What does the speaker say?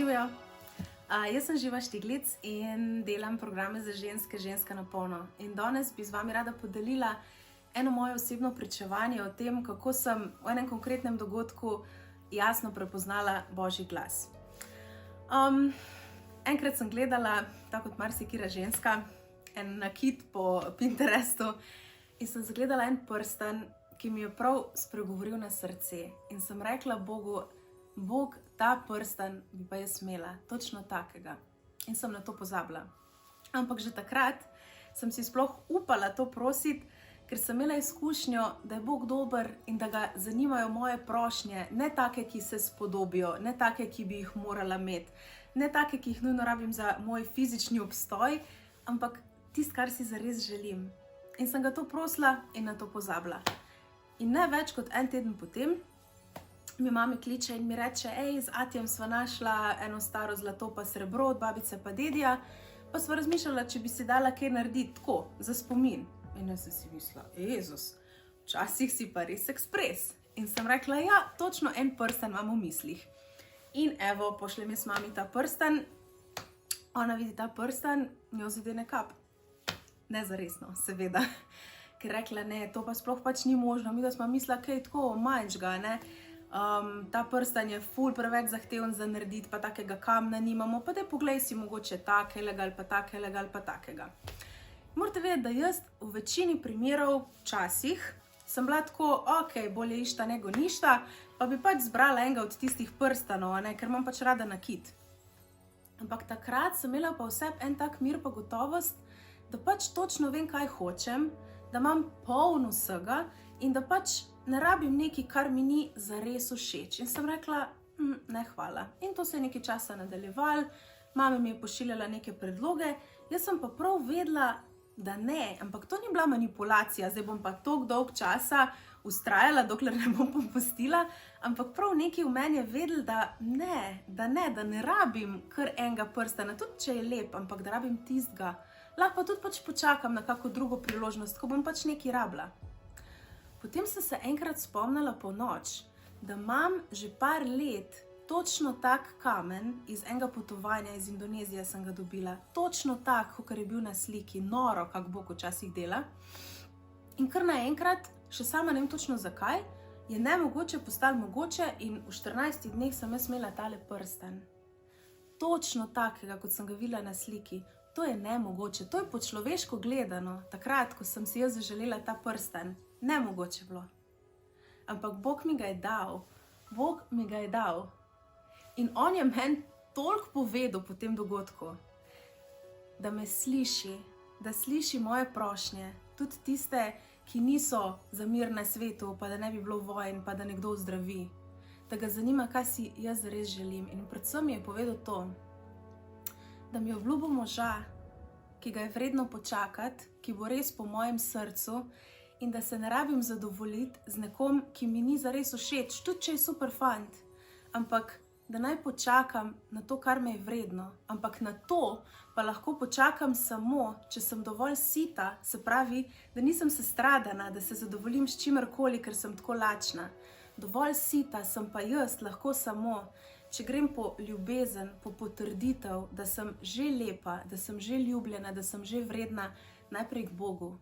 Živijo! Jaz sem Živa Štiglic in delam programe za ženske, Ženska na polno. In danes bi z vami rada podelila eno moje osebno pričevanje o tem, kako sem v enem konkretnem dogodku jasno prepoznala Božji glas. Enkrat sem gledala, tako kot marsikatera ženska, en nakit po Pinterestu in sem zagledala en prsten, ki mi je prav spregovoril na srce. In sem rekla Bogu: Bog, ta prsten bi pa jaz imela, točno takega. In sem na to pozabila. Ampak že takrat sem si sploh upala to prositi, ker sem imela izkušnjo, da je Bog dober in da ga zanimajo moje prošnje, ne take, ki se spodobijo, ne take, ki bi jih morala imeti, ne take, ki jih nujno rabim za moj fizični obstoj, ampak tisto, kar si zares želim. In sem ga to prosila in na to pozabila. In ne več kot en teden potem mi mami kliče in mi reče: z Atijem sva našla eno staro zlato pa srebro od babice pa dedija, pa sva razmišljala, če bi si dala kaj narediti tako, za spomin. In jaz sem si mislila: Jezus, včasih si pa res ekspres. In sem rekla: ja, točno en prsten imam v mislih. In evo, pošljem jaz mami ta prsten, ona vidi ta prsten, njo zadene kap. Nezaresno, seveda. Ker rekla: ne, to pa sploh pač ni možno, mi da smo mislila kaj tako manjšega, ne. Ta prsten je ful preveč zahteven za narediti, pa takega kamna nimamo, pa daj poglej si mogoče takelega ali pa takelega ali pa takega. Morate vedeti, da jaz v večini primerov, včasih, sem bila tako: ok, bolje išta nego ništa, pa bi pač zbrala enega od tistih prstanov, ne, ker imam pač rada nakit. Ampak takrat sem imela pa vseb en tak mir pa gotovost, da pač točno vem, kaj hočem, da imam polno vsega in da pač ne rabim nekaj, kar mi ni zares všeč. In sem rekla: ne, hvala. In to se je nekaj časa nadaljevalo, mama mi je pošiljala neke predloge, jaz sem pa prav vedela, da ne, ampak to ni bila manipulacija, zdaj bom pa toliko dolg časa vztrajala, dokler ne bom popustila, ampak prav nekaj v meni je vedel, da ne rabim kar enega prstana, tudi če je lep, ampak da rabim tistega. Lahko pa tudi pač počakam na kako drugo priložnost, ko bom pač nekaj rabila. Potem sem se enkrat spomnila po noč, da imam že par let točno tak kamen iz enega potovanja iz Indonezije sem ga dobila. Točno tak, kakor je bil na sliki, noro, kak Bog včasih dela. In kar naenkrat, še sama ne vem točno zakaj, je nemogoče postalo mogoče in v 14 dneh sem jaz imela tale prsten. Točno takega, kot sem ga videla na sliki. To je nemogoče, to je po človeško gledano, takrat, ko sem si jaz zaželela ta prsten. Nemogoče bilo. Ampak Bog mi ga je dal. Bog mi ga je dal. In on je meni toliko povedal po tem dogodku, da me sliši, da sliši moje prošnje, tudi tiste, ki niso za mir na svetu, pa da ne bi bilo vojn, pa da nekdo zdravi. Da ga zanima, kaj si jaz res želim. In predvsem mi je povedal to, da mi je obljubil moža, ki ga je vredno počakati, ki bo res po mojem srcu, in da se ne rabim zadovoljiti z nekom, ki mi ni zares všeč, tudi če je super fant, ampak da naj počakam na to, kar me je vredno. Ampak na to pa lahko počakam samo, če sem dovolj sita, se pravi, da nisem sestradana, da se zadovoljim s čimerkoli, ker sem tako lačna. Dovolj sita sem pa jaz lahko samo, če grem po ljubezen, po potrditev, da sem že lepa, da sem že ljubljena, da sem že vredna, najprej k Bogu.